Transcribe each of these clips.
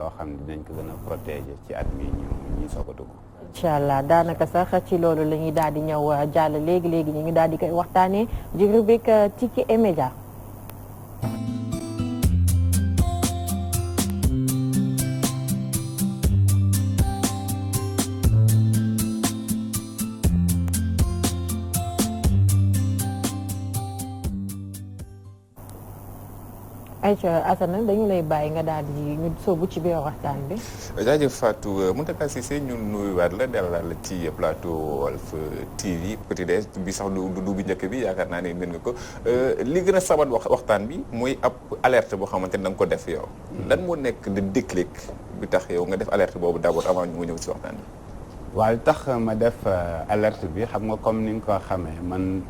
loo xam ne dinañ ko gën a protéger ci at mi ñu soog a dugg. incha allah daanaka sax ci loolu la ñuy daal di ñëw jàll léegi ñu ngi daal di koy waxtaanee di rubrique Ticket et Média. Aïcha Assane dañu lay bàyyi nga daal di ñu sóobu ci biir waxtaan bi. jaajëf Fatou Mountaga Cissé ñun nuyuwaat la dalal la ci plateau Walf TV Petit Déj bi sax du bu njëkk bi yaakaar naa ne mën nga ko li gën a sabat waxtaan bi mooy ab alerte boo xamante ne da nga ko def yow. lan moo nekk de déclic bi tax yow nga def alerte boobu d'abord avant ñu ñëw ci waxtaan bi. waaw li tax ma def alerte bi xam nga comme ni nga ko xamee man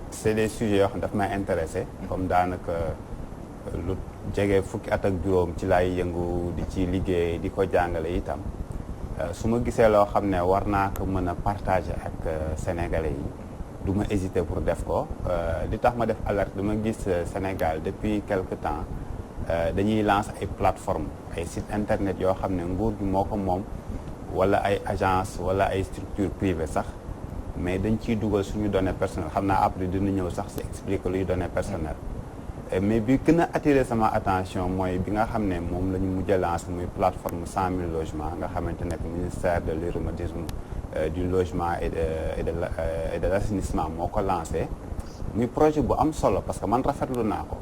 c'est des sujets yoo xam daf may intéressé. comme daanaka. lu jege fukki at ak juróom ci laay yëngu di ci liggéey di ko jàngale itam su ma gisee loo xam ne war naa ko mën a partager ak sénégalais yi du ma hésiter pour def ko li tax ma def alerte dama gis Sénégal depuis quelque temps dañuy lancer ay plateformes ay sites internet yoo xam ne nguur gi moo ko moom wala ay agence wala ay structures privées sax mais dañ ciy dugal suñu données personnelles xam naa après dina ñëw sax si expliquer luy données personnelles. mais bi gën a attiré sama attention mooy bi nga xam ne moom la ñu mujj a lancé muy plateforme 100 000 logements nga xamante ne ministère de l'urbanisme du logement et de l'assainissement moo ko lancé muy projet bu am solo parce que man rafetlu naa ko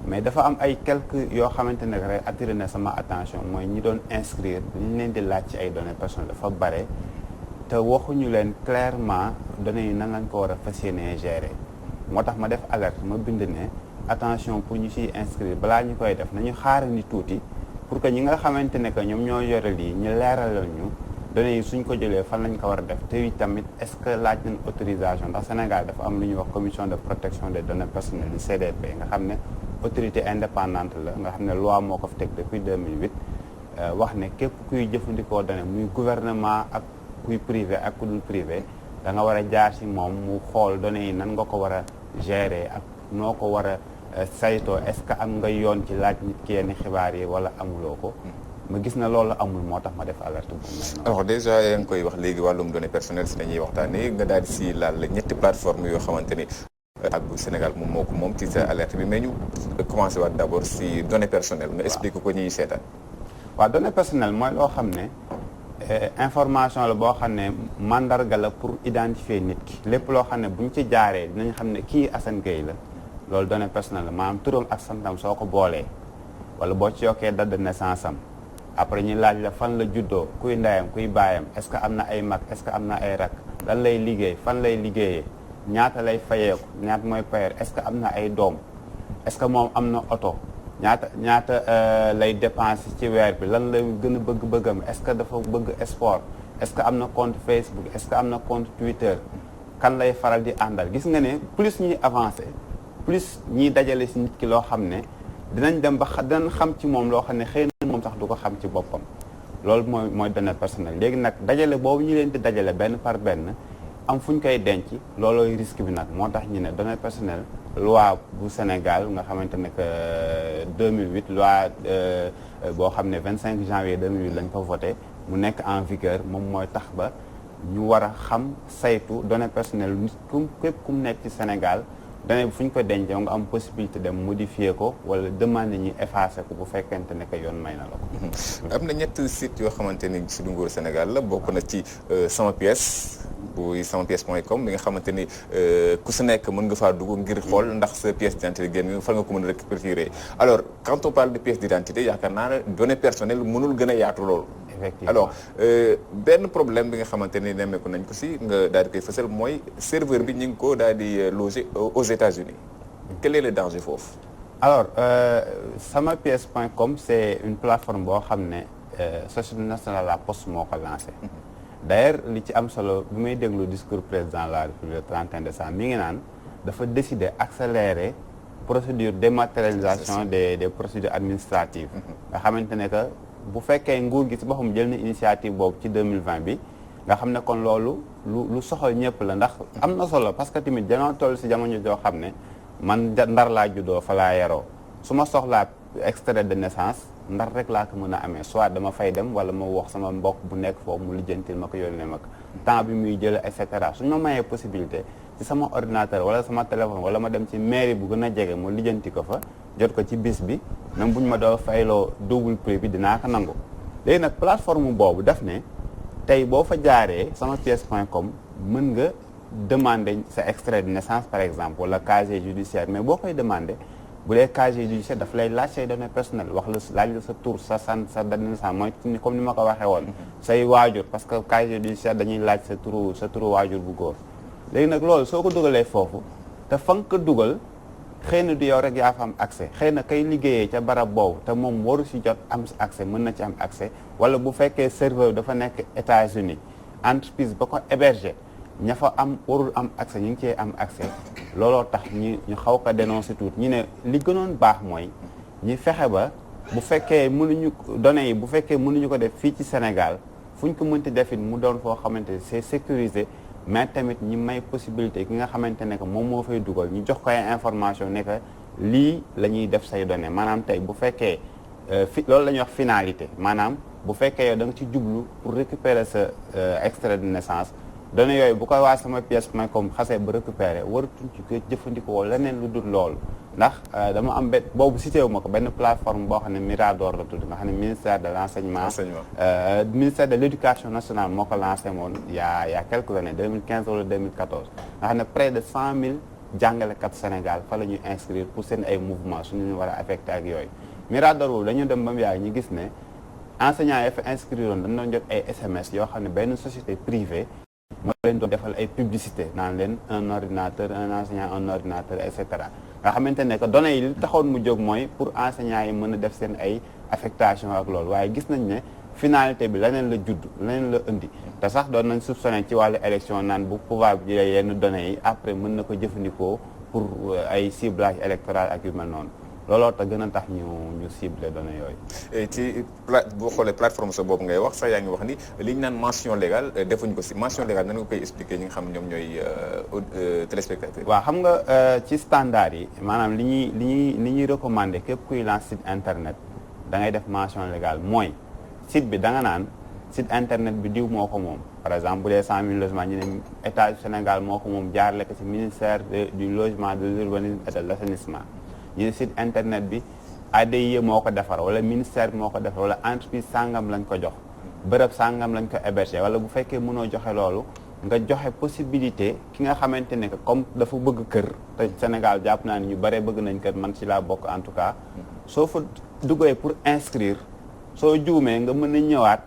mais dafa am ay quelques yoo xamante ne rek attiré na sama attention mooy ñi doon inscrire dañu leen di laaj ci ay données personnelles dafa bare te waxuñu leen clairement données yi nan lañ ko war a fas yéenee gérer moo tax ma def alerte ma bind ne attention pour ñu ciy inscrire balaa ñu koy def nañu xaarandi tuuti pour que ñi nga xamante ne que ñoom ñoo yore lii ñu leeralal ñu données yi suñ ko jëlee fan lañ ko war a def te tamit est-ce que laaj nañ autorisation ndax Sénégal dafa am lu ñuy wax commission de protection des données personnelles du CDP nga xam ne autorité indépendante la nga xam ne loi moo ko fi teg depuis 2008 wax ne képp kuy jëfandikoo données muy gouvernement ak kuy privé ak ku dul privé da nga war a jaar ci moom mu xool données yi nan nga ko war a gérer ak noo ko war a saytoo est-ce que am nga yoon ci laaj nit ki yenn xibaar yi wala amuloo ko ma gis na loolu amul moo tax ma def alerte bu mel alors déjà yaa ngi koy wax léegi wàllum données personnelles si dañuy waxtaanee nga daal di si laal ñetti plateforme yoo xamante ni ak bu Sénégal moom moo ko moom ci sa alerte bi mais ñu commencé waat d'abord si données personnelles nga expliqué ko ñuy seetaan. waaw données personnelles mooy loo xam ne information la boo xam ne mandarga la pour identifier nit ki lépp loo xam ne bu ñu ci jaaree dinañ xam ne kii Assane Gueye la loolu données personnelles la maanaam turam ak santam soo ko boolee wala boo ci yokkee date de naissance am après ñu laaj la fan la juddoo kuy ndeyam kuy baayam est-ce que am na ay mag est-ce que am na ay rak lan lay liggéey fan lay liggéeyee ñaata lay fayeeku ñaata mooy payer est-ce que am na ay doom est-ce que moom am na oto ñaata lay dépenser ci weer bi lan lay gën a bëgg-bëggam est-ce que dafa bëgg sport est-ce que am na compte Facebook est-ce que am na compte Twitter kan lay faral di àndal gis nga ne plus ñuy avancer plus ñiy dajale si nit ki loo xam ne dinañ dem ba dinañ xam ci moom loo xam ne xëy na moom sax du ko xam ci boppam loolu mooy données personnelles léegi nag dajale boobu ñu leen di dajale benn par benn am fu ñu koy denc loolooy risque bi nag moo tax ñu ne données personnelles loi bu Sénégal nga xamante ne que 2008 loi boo xam ne 25 janvier 2008 lañ ko voté mu nekk en vigueur moom mooy tax ba ñu war a xam saytu données personnelles nit képp ku mu nekk ci Sénégal données bi fu ñu ko dencee nga am possibilité dem modifier ko wala demander ñi effacer ko bu fekkente ne que yoon may na la ko. am na ñett sites yoo xamante ni si du nguuru Sénégal la bokk na ci sama pièce bu samapièce.com bi nga xamante ni ku si nekk mën nga faa dugg ngir xool ndax sa pièce d'identité génn fan nga ko mën a récupérer alors quand on parle de pièce d'identité yaakaar naa ne données personnelles mënul gën a yaatu loolu. alors benn problème bi nga xamante ni nemmeeku nañ ko si nga daal di koy fësal mooy serveur bi ñu ngi ko daal di loger aux États-Unis quel est le danger foofu. alors samapièce.com c'est une plateforme boo xam ne Société nationale la Poste moo ko lancé. d'ailleurs li ci am solo bi may déglu discours président de la République le 31 décembre mi ngi naan dafa décider accélérer procédure dématérialisation des procédures administratives. nga xamante ne que bu fekkee nguur gi ci boppam jël na initiative boobu ci 2020 bi nga xam ne kon loolu lu soxal ñëpp la ndax am na solo parce que tamit dañoo toll ci jamono joo xam ne man Ndar laa juddoo fa laa yaroo su ma soxlaa extrait de naissance Ndar rek laa ko mën a amee soit dama fay dem wala ma wax sama mbokk bu nekk foofu mu lijjantil ma ko yónnee ma ko temps bi muy jël et cetera suñu ma mayee possibilité ci sama ordinateur wala sama téléphone wala ma dem ci mairie bu gën a jege mu lijjanti ko fa jot ko ci bis bi même bu ñu ma doo fayloo double prix bi dinaa ko nangu léegi nag plateforme boobu daf ne tey boo fa jaaree samapièce.com mën nga demander sa extrait de naissance par exemple wala casier judiciaire mais boo koy demander bu dee casier judiciaire daf lay laaj say données personnelles wax la laaj la sa tur sa sant sa date de naissance mooy comme ni ma ko waxee woon say waajur parce que casier judiciaire dañuy laaj sa turu waajur bu góor léegi nag loolu soo ko dugalee foofu te fa nga ko dugal xëy na du yow rek yaa fa am accès xëy na kay liggéeyee ca barab boobu te moom waru si jot am accès mën na ci am accès wala bu fekkee serveur dafa nekk États-Unis entreprise ba ko héberger ña fa am warul am accès ñu ngi cee am accès looloo tax ñu xaw ko dénoncer tuuti ñu ne li gënoon baax mooy ñi fexe ba bu fekkee mënuñu données yi bu fekkee mënuñu ko def fii ci Sénégal fu ñu ko mënti defit mu doon foo xamante ne c'est sécurisé mais tamit ñi may possibilité ki nga xamante ne que moom moo fay dugal ñu jox ko ay information ne que lii la ñuy def say données maanaam tey bu fekkee loolu la ñuy wax finalité maanaam bu fekkee yow da nga ci jublu pour récupérer sa extrait de naissance données yooyu bu ko waa samapièce.com xasee ba récupérer waratuñ ci ko jëfandikoo leneen lu dul loolu ndax dama am boobu cité wu ma ko benn plateforme boo xam ne Mirador la tudd nga xam ne ministère de l'enseignement ministère de l'éducation nationale moo ko lancé woon il y a quelques années 2015 wala 2014 nga xam ne près de 100 000 jàngalekat Sénégal fa la ñuy inscrire pour seen ay mouvement suñu ñu war a affecté ak yooyu Mirador boobu dañu dem ba mu yaay ñu gis ne enseignants yi fa inscrire woon dañu doon jot ay SMS yoo xam ne benn société privée moo leen doon defal ay publicité naan leen un ordinateur un enseignant un ordinateur et cetera nga xamante ne que données yi li taxoon mu jóg mooy pour enseignants yi mën a def seen ay affectation ak loolu waaye gis nañ ne finalité bi leneen la judd leneen la indi te sax doon nañ soupçonné ci wàllu élection naan bu pouvoir bi jëlee yenn données yi après mën na ko jëfandikoo pour ay ciblage électoral ak yu mel noonu looloo tax gën a tax ñu ciblé données yooyu. ci boo xoolee plateforme sa boobu ngay wax sax yaa ngi wax ni li ñu naan mention légale defuñu ko si mention légale nan nga koy expliquer ñi nga xam ñoom ñooy téléspectateurs. waaw xam nga ci standard yi maanaam li ñuy recommandé képp kuy lance site internet da ngay def mention légale mooy site bi da nga naan site internet bi diw moo ko moom par exemple bu dee 100 000 logements ñu ne état du Sénégal moo ko moom jaarale ko ci ministère du logement de l'urbanisme et de l'assainissement. ñu ne site internet bi ADIE moo ko defar wala ministère moo ko defar wala entreprise sangam lañ ko jox bërëb sangam lañ ko héberger wala bu fekkee mënoo joxe loolu nga joxe possibilité ki nga xamante ne que comme dafa bëgg kër te Sénégal jàpp naa ni ñu bare bëgg nañ kër man ci laa bokk en tout cas soo fa duggee pour inscrire soo juumee nga mën a ñëwaat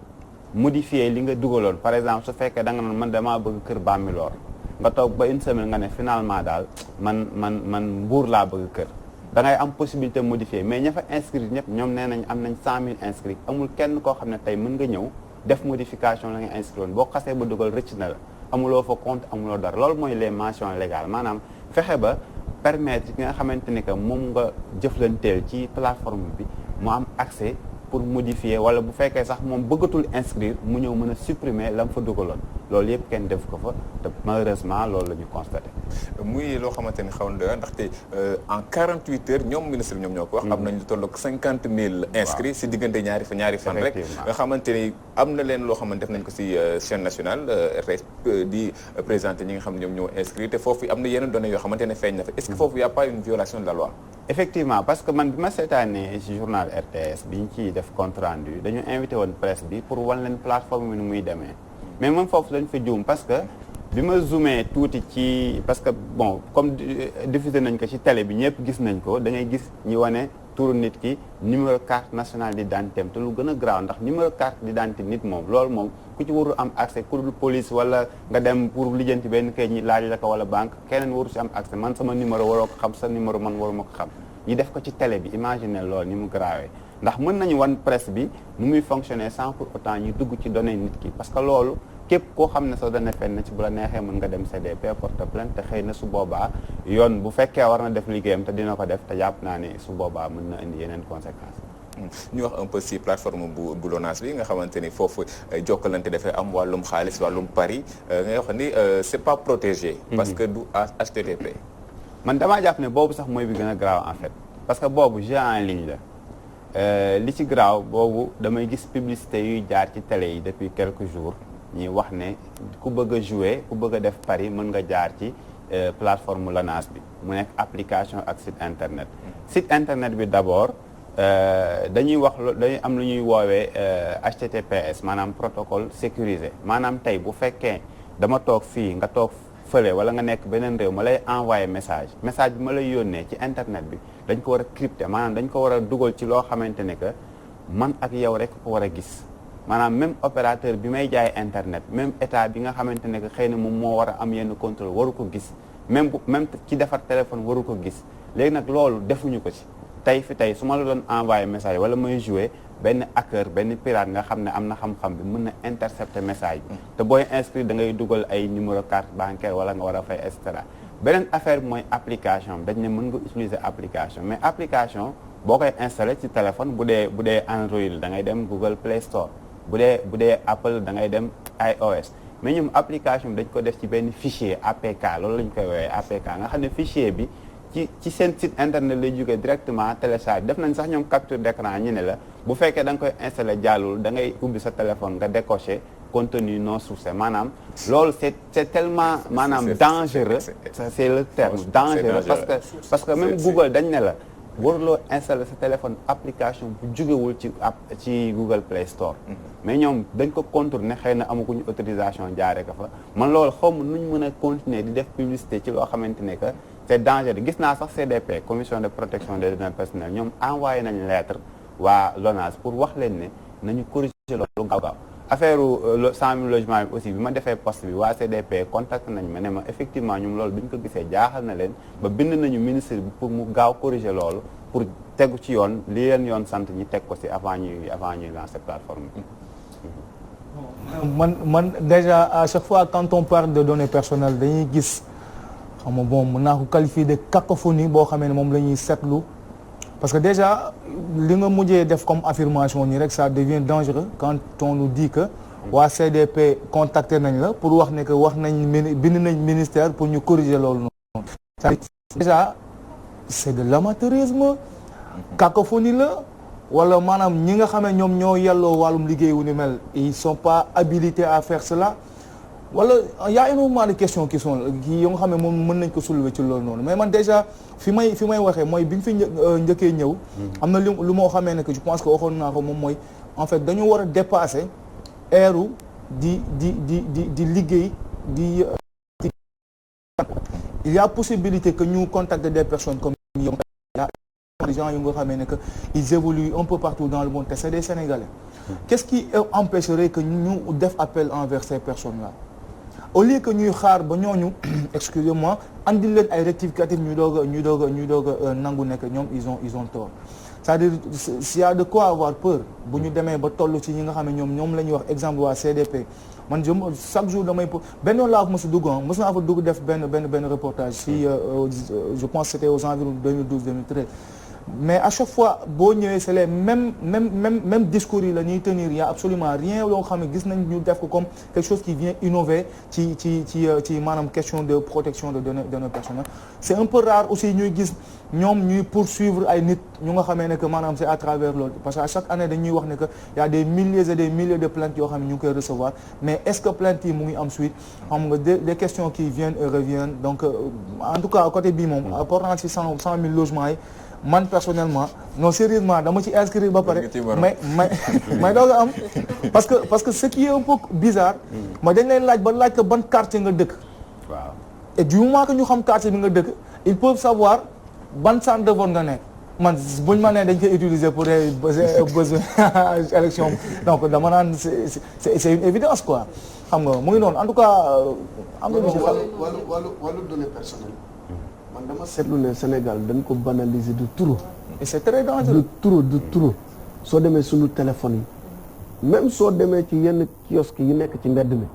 modifier li nga dugaloon par exemple su fekkee da nga naan man damaa bëgg kër Bambilor nga toog ba une semaine nga ne finalement daal man Mbour laa bëgg kër da ngay am possibilité modifier mais ña fa inscrire ñëpp ñoom nee nañ am nañ 100 000 inscrits amul kenn koo xam ne tey mën nga ñëw def modification la nga inscrire woon boo xasee ba dugal rëcc na la amuloo fa compte amuloo dara loolu mooy les mentions légales maanaam fexe ba permettre ki nga xamante ni que moom nga jëflanteel ci plateforme bi mu am accès pour modifier wala bu fekkee sax moom bëggatul inscrire mu ñëw mën a supprimer la mu fa dugaloon loolu yëpp kenn def ko fa te malheureusement loolu la ñu constaté. muy loo xamante ni xaw na ndaxte en 48 heures ñoom ministre ñoom ñoo ko wax. am nañ lu toll ak 50 000 inscrits si diggante ñaari fan rek. nga xamante ni am na leen loo xamante def nañ ko si chaîne nationale RTS di présenter ñi nga xam ne ñoom ñoo inscrits te foofu am na yeneen données yoo xamante ne feeñ na fa est-ce que foofu y a pas une violation de la loi. effectivement parce que man bi ma seetaanee ci journal RTS bi ñu ciy def compte rendu dañu invité woon presse bi pour wan leen plateforme bi nu muy demee mais même foofu dañ fa juum parce que bi ma zoomé tuuti ci parce que bon comme diffusé nañ ko ci télé bi ñëpp gis nañ ko da ngay gis ñi wane turu nit ki numéro carte nationale d'identité te lu gën a graaw ndax numéro carte d'identité nit moom loolu moom ku ci warul am accès ku dul police wala nga dem pour lijjanti benn kay ñi laaj la ko wala banque keneen waru ci am accès man sama numéro waroo ko xam sa numéro man waruma ko xam ñi def ko ci télé bi imaginer loolu ni mu graawee ndax mën nañu wan presse bi nu muy fonctionner sans pour autant ñu dugg ci données nit ki parce que loolu képp koo xam ne sa dana fenn ci bu la neexee mën nga dem CDP porte plainte te xëy na su boobaa yoon bu fekkee war na def liggéeyam te dina ko def te jàpp naa ne su boobaa mën na indi yeneen conséquences. ñu wax un peu si plateforme bu LONASE bi nga xamante ni foofu jokkalante dafay am wàllum xaalis wàllum pari nga wax ni c'est pas protégé. parce que du HTTP. man damaa jàpp ne boobu sax mooy bi gën a grave en fait parce que boobu jeu en ligne la li ci garaaw boobu damay gis publicité yuy jaar ci télé yi depuis quelques jours ñuy wax ne ku bëgg a jouer ku bëgg a def pari mën nga jaar ci plateforme LONASE bi mu nekk application ak site internet site internet bi d'abord dañuy am lu ñuy woowee HTTPS maanaam protocole sécurisé maanaam tey bu fekkee dama toog fii nga toog fële wala nga nekk beneen réew ma lay envoyé message bi ma lay yónnee ci internet bi dañ ko war a crypté maanaam dañ ko war a dugal ci loo xamante ne que man ak yow rek ko war a gis maanaam même opérateur bi may jaay internet même état bi nga xamante ne que xëy na moom moo war a am yenn contrôle waru ko gis même ci defar téléphone waru ko gis léegi nag loolu defuñu ko ci tey su ma la doon envoyé message wala may jouer benn hacker benn pirate nga xam ne am na xam-xam bi mën na intercepter message bi te booy inscrit da ngay dugal ay numéro carte bancaire wala nga war a fay et cetera beneen affaire bi mooy application dañ ne mën nga utiliser application mais application boo koy installé ci téléphone bu dee Android da ngay dem Google Play Store bu dee Apple da ngay dem iOS mais ñoom application bi dañ ko def ci benn fichier APK loolu lañ koy woowee APK nga xam ne fichier bi ci seen site internet lay jógee directement télécharge def nañ sax ñoom capture d'écran ñu ne la bu fekkee da nga koy installé jàllul da ngay ubbi sa téléphone nga décoché contenu non sourcé maanaam loolu c'est tellement maanaam dangereux c'est le terme dangereux parce que même Google dañ ne la waruloo installé sa téléphone application bu jógewul ci Google Play Store mais ñoom dañ ko contourner xëy na amaguñu autorisation jaaree ko fa man loolu xaw ma nuñ mën a continuer di def publicité ci loo xamante ne que c'est dangereux gis naa sax CDP commission de protection des données personnelles ñoom envoyé nañ lettre waa LONASE pour wax leen ne nañu corriger loolu gaaw affaire 100 000 logements bi aussi bi ma defee poste bi waa CDP contacté nañ ma ne ma effectivement ñoom loolu bi ñu ko gisee jaaxal na leen ba bind nañu ministre bi pour mu gaaw corriger loolu pour tegu ci yoon li leen yoon sant ñi teg ko ci avant ñuy lancer plateforme bi. man déjà à chaque fois quand on parle de données personnelles dañuy gis xam nga bon mën naa ko qualifier de cacophonie boo xamee ne moom la ñuy seetlu parce que déjà li nga mujjee def comme affirmation nii rek ça devient dangereux quand on nous dit que waa CDP contacté nañ la pour wax ne que wax nañ bind nañ ministère pour ñu corriger loolu noonu déjà c'est de l'amateurisme cacophonie la wala maanaam ñi nga xam ne ñoom ñoo yelloo wàllum liggéey wu ni mel ils sont pas habilités à faire cela wala y a énormément de questions qui sont yoo nga xam ne moom mën nañ ko soulever ci loolu noonu mais man déjà fi may waxee mooy bi nga fi njëkkee ñëw am na lu moo xamee ne que je pense que waxoon naa ko moom mooy en fait dañu war a dépasser ère di liggéey il y a possibilité que ñu contacter des personnes comme yow des gens yu nga xamee ne que ils évoluent un peu partout dans le monde te c'est des Sénégalais qu'est-ce qui empêcherait que ñu def appel envers ces personnes-là au lieu que ñuy xaar ba ñooñu excusez-moi andil leen ay rectificatifs ñu doog a nangu nekk ñoom ils ont tort c'est-à-dire s'il y a de quoi avoir peur bu ñu demee ba toll ci ñi nga xam ne ñoom la ñuy wax exemple waa CDP man chaque jour damay benn yoon laa ko mos naa fa dugg def benn reportage si je pense c'était aux environs 2012-2013 mais à chaque fois boo ñëwee c'est les même discours yi la ñuy tenir y a absolument rien loo xam ne gis nañ ñu def ko comme quelque chose qui vient innover ci maanaam question de protection de données personnelles c'est un peu rare aussi ñuy gis ñoom ñuy poursuivre ay nit ñu nga xamee ne que maanaam c'est à travers loolu parce que à chaque année dañuy wax ne que y a des milliers et des milliers de plaintes yoo xam ne ñu ngi koy recevoir mais est-ce que plaintes yi mu ngi am suite xam nga des questions qui viennent et reviennent donc en tout cas côté bii moom portant ci 100 000 logements yi man personnellement non sérieusement dama ci inscrire ba pare may doog a am parce que ce qui est un peu bizarre mooy dañ lay laaj ko ban quartier nga dëkk waaw et du moment que ñu xam quartier bi nga dëkk ils peuvent savoir ban centre de vote nga nekk man buñ ma nee dañ koy utiliser pour des besoins élection donc dama naan c'est une évidence quoi xam nga mu ngi noonu en tout cas am na lu ci xam wàllu données personnelles man dama seetlu ne Sénégal dañ ko banaliser de trop. et c'est très dangereux. de trop soo demee suñu téléphone yi même soo demee ci yenn kiosque yi nekk ci mbedd mi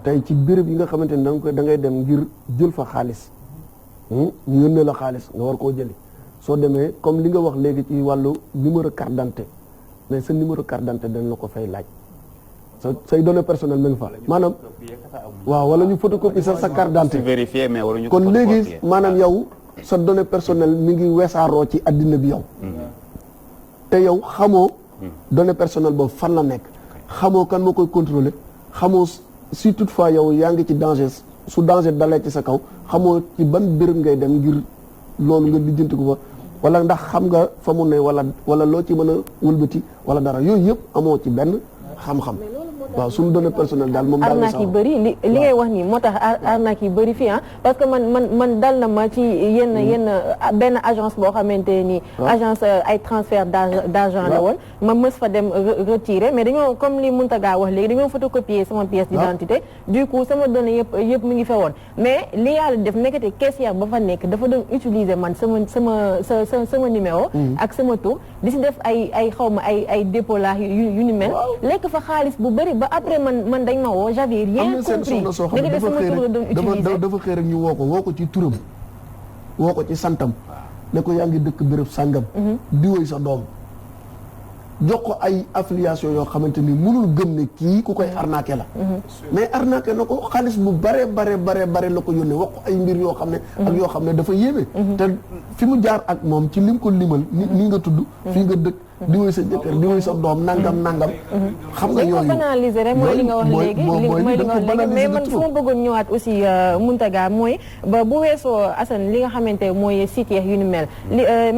tey ci béréb yi nga xamante ne da ngay dem ngir jël fa xaalis ñu yónnee la xaalis nga war koo jëli soo demee comme li nga wax léegi ci wàllu numéro carte d'identité mais sa numéro carte d'identité dañ la ko fay laaj say données personnelles mi ngi fa maanaam waaw wala ñu photocopie sa carte d'identité vérifier mais waruñu kon léegi maanaam yow sa données personnelles mi ngi weesaaroo ci addina bi yow te yow xamoo données personnelles boobu fan la nekk xamoo kan moo koy contrôler xamoo si toutefois yow yaa ngi ci danger su danger dalee ci sa kaw xamoo ci ban béréb ngay dem ngir loolu nga lijjanti ko fa wala ndax xam nga fa mu ne wala loo ci mën a wëlbati wala dara yooyu yëpp amoo ci benn xam-xam waaw suñu données personnelles daal moom daal arnaque yi bëri li ngay wax nii moo tax arnaque yi bëri fii parce que man dal na ma ci yenn benn agence boo xamante ni agence ay transfert d'argent la woon ma mës fa dem retirer mais dañoo comme li Mountaga wax léegi dañoo photocopier sama pièce d'identité du coup sama données yëpp mu ngi fa woon mais li yàlla def nekkati caissière ba fa nekk dafa doon utiliser man sama numéro ak sama tur di si def ay xawma ay dépôt la yu ni mel lekk fa xaalis bu bëri ba après man dañ ma woo j'avais rien compris léegi de sama tur la doon utiliser dafa xëy rek ñu woo ko ci turam woo ko ci santam ne ko yaa ngi dëkk béréb sàngam di woy sa doom jox ko ay affiliation yoo xamante ni mënul gëm ne kii ku koy arnaqué la mais arnaqué na ko xaalis bu bare la ko yónnee wax ko ay mbir yoo xam ne ak yoo xam ne dafa yéeme te fi mu jaar ak moom ci lim ko limal ni nga tudd fii nga dëkk di woy sa jëkkër di woy sa doom nangam xam nga yooyu banaliser rek mooy li nga wax léegi mooy li nga wax léegi mais man fu ma bëggoon ñëwaat aussi Mountaga mooy ba bu weesoo Assane li nga xamante mooy site yu ni mel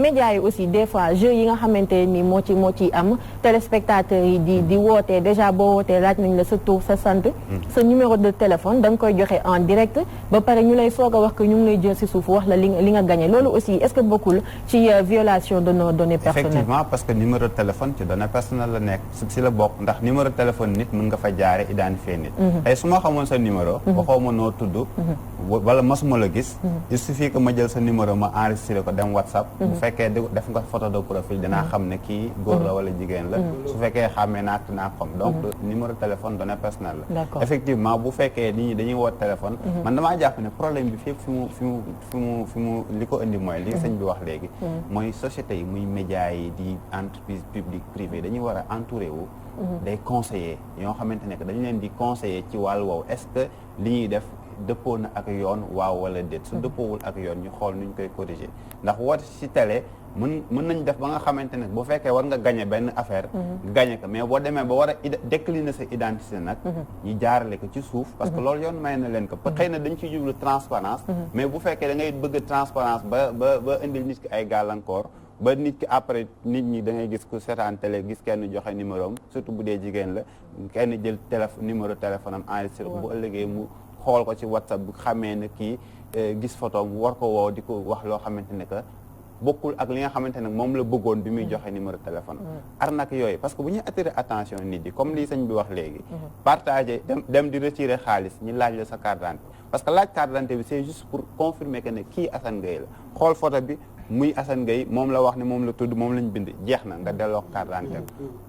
médias yi aussi des fois jeux yi nga xamante ni moo ciy am téléspectateurs yi di wootee déjà boo wootee laaj nañ la sa tur sa sant sa numéro de téléphone da nga koy joxe en direct ba pare ñu lay soog a wax que ñu ngi lay jël ci suuf wax la li nga gagné loolu aussi est-ce que bokkul ci violation de nos données personnelles effectivement parce que numéro de téléphone ci données personnelles la nekk si la bokk ndax numéro de téléphone nit mën nga fa jaare identifier nit tey su ma xamoon sa numéro waxoo ma noo tudd wala masuma la gis il suffit que ma jël sa numéro ma enregistré ko dem WhatsApp bu fekkee def nga photo de profil dinaa xam ne kii góor la wala jigéen la su fekkee xàmmee naa dinaa xam donc numéro de téléphone données personnelles la effectivement bu fekkee nit ñi dañuy woote téléphone man damaa jàpp ne problème bi fépp fi mu li ko indi mooy li sëñ bi wax léegi mooy société yi muy médias yi di entreprise publique privée dañuy war a entouré wu des conseillers yoo xamante ne que dañu leen di conseiller ci wàllu woowu est-ce que li ñuy def dëppoo na ak yoon waaw wala déet su dëppoowul ak yoon ñu xool nuñ koy corriger ndax woote ci télé mën nañ def ba nga xamante ne bu fekkee war nga gagner benn affaire nga gagner ko mais boo demee ba war a décliner sa identité nag ñu jaarale ko ci suuf parce que loolu yoon may na leen ko xëy na dañ ciy jublu transparence mais bu fekkee da ngay bëgg transparence ba indil nit ki ay gàllankoor ba nit ki après nit ñi da ngay gis ku seetaan télé gis kenn joxe numéro am surtout bu dee jigéen la kenn jël numéro téléphone am enregistré ko bu ëllëgee mu xool ko ci WhatsApp bu xamee ne kii gis photo mu war ko woo di ko wax loo xamante ne que bokkul ak li nga xamante ne moom la bëggoon bi muy joxe numéro téléphone arnaque yooyu parce que bu ñuy attirer attention nit yi comme lii sëñ bi wax léegi partager dem di retirer xaalis ñi laaj la sa carte d'identité parce que laaj carte d'identité bi c'est juste pour confirmer que ne kii Assane Gueye la xool photo bi muy Assane Gueye moom la wax ne moom la tudd moom lañ bind jeex na nga delloo carte d'identité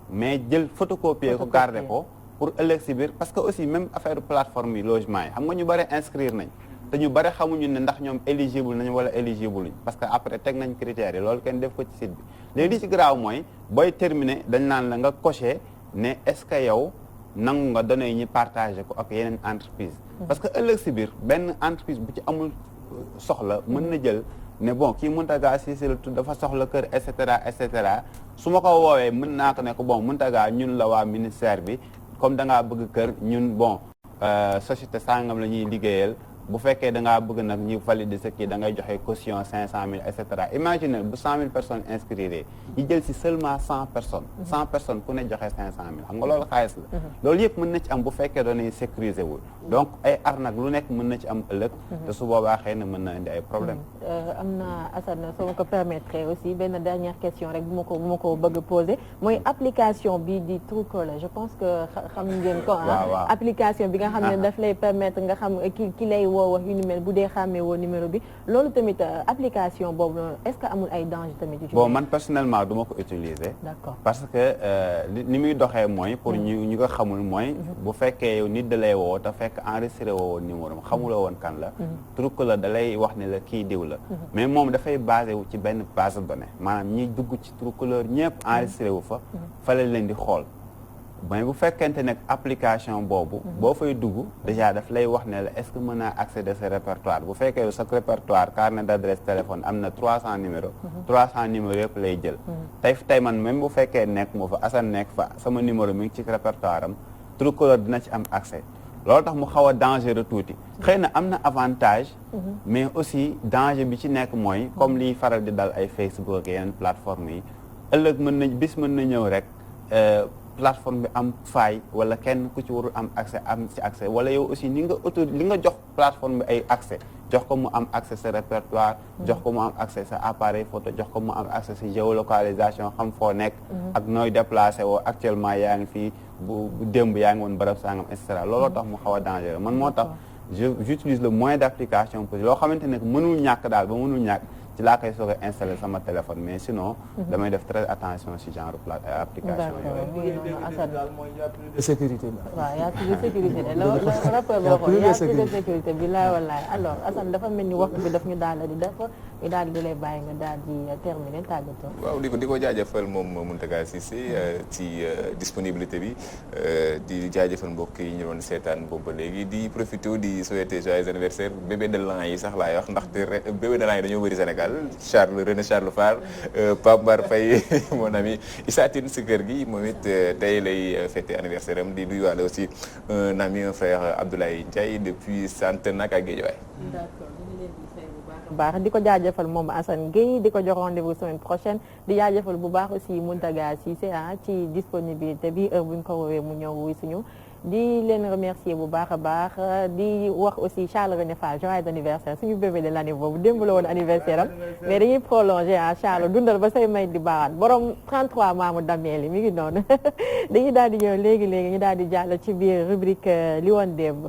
mais jël photocopier ko garder ko pour ëllëg si biir parce que aussi même affaire plateforme yi logement yi xam nga ñu bëri inscrire nañ te ñu bëri xamuñu ne ndax ñoom éligible nañ wala éligible luñ parce que après teg nañ critères yi loolu kenn def ko ci site bi léegi li ci garaaw mooy booy terminer dañ naan la nga coché ne est-ce que yow nangu nga données yi ñu partagé ko ak yeneen entreprise parce que ëllëg si biir benn entreprise bu ci amul soxla mën na jël ne bon kii Mountaga Cissé la tudd dafa soxla kër et cetera su ma ko woowee mën naa ko ne ko bon Mountaga ñun la waa ministère bi comme da ngaa bëgg kër ñun bon société sangam la ñuy liggéeyal bu fekkee da ngaa bëgg nag ñu valider sa kii da ngay joxe caution 500000 et cetera imagine bu 100000 personnes inscrire ñu jël si seulement 100 personnes 100 personnes ku ne joxe 500000 xam nga loolu xaalis la loolu yëpp mën na ci am bu fekkee doonay sécuriser wul donc ay arnaque lu nekk mën na ci am ëllëg te su boobaa xëy na mën na indi ay problème am na Assane soo ma ko permettre aussi benn dernière question rek bu ma ko bëgg a poser mooy application bi di Truecaller je pense que xam ngeen ko application bi nga xam ne daf lay permettre nga xam ki lay woo wax yu ni mel bu dee xàmmee woo numéro bi loolu tamit application boobu noonu est-ce que amul ay danger tamit bon man personnellement du ma ko utiliser d'accord parce que ni muy doxee mooy pour ñu ko xamul mooy bu fekkee yow nit da lay woo te fekk enregistré woo numéro am xamuloo woon kan la Truecaller da lay wax ne la kii diw la mais moom dafay basé wu ci benn base de données maanaam ñiy dugg ci Truecaller ñëpp enregistré wu fa la leen di xool mais bu fekkente nag application boobu boo fay dugg déjà daf lay wax ne la est-ce que mën naa accéder sa répertoire bu fekkee sa répertoire carnet d'adresse téléphone am na 300 numéros 300 numéros yëpp lay jël tey man même bu fekkee nekk moo fa Assane nekk fa sama numéro mi ngi ci répertoire am Truecaller dina ci am accès loolu tax mu xaw a dangereux tuuti xëy na am na avantage mais aussi danger bi ci nekk mooy comme liy faral di dal ay Facebook yeneen plateforme yi ëllëg mën na ñëw rek plateforme bi am faille wala kenn ku ci warul am ci accès wala yow aussi li nga jox plateforme bi ay accès jox ko mu am accès sa répertoire jox ko mu am accès sa appareil photo jox ko mu am accès sa géolocalisation xam foo nekk ak nooy déplacé woo actuellement yaa ngi fii bu démb yaa ngi woon barab sangam et cetera looloo tax mu xaw a dangereux man moo tax j'utilise le moins d'application possible loo xamante ne mënul ñàkk daal ba mënul ñàkk ci laa koy soog a installé sama téléphone mais sinon damay def très attention ci genre application yooyu. de sécurité waaw y a plus de sécurité de la rapport boo ko y a plus de sécurité bi laa wallaay alors Assane dafa mel ni waxtu bi daf ñu daal di def ñu daal di lay bàyyi nga daal di terminer tàggatoo. waaw di ko jaajëfal moom Mountaga Cissé ci disponibilité bi di jaajëfal mbokk yi ñu doon seetaan boobu ba léegi di profité di souhaiter joyeux anniversaire bébé de l'an yi sax laay wax ndaxte bébé de l'an yi dañoo bëri Sénégal René Charles Fall Pape Mbar Faye mon ami Issa Tine si kër gi moom it tey lay fêté anniversaire am di nuyuwaale aussi un ami un frère Abdoulaye Ndiaye depuis Santenac ak Guédiawaye. baax di ko jaajëfal moom Assane Gueye di ko jox rendez-vous semaine prochaine di jaajëfal bu baax aussi Mountaga Cissé ci disponibilité bi heure bu ñu ko woowee mu ñëw wuy suñu di leen remercier bu baax a baax di wax aussi Charles René Fall joyeux anniversaire suñu bébé de l'année boobu démb la woon anniversaire am mais dañuy prolonger Charles dundal ba say may di baawaan borom 33 maamu dameel yi mi ngi noonu dañuy daal di ñëw léegi ñu daal di jàll ci biir rubrique li woon démb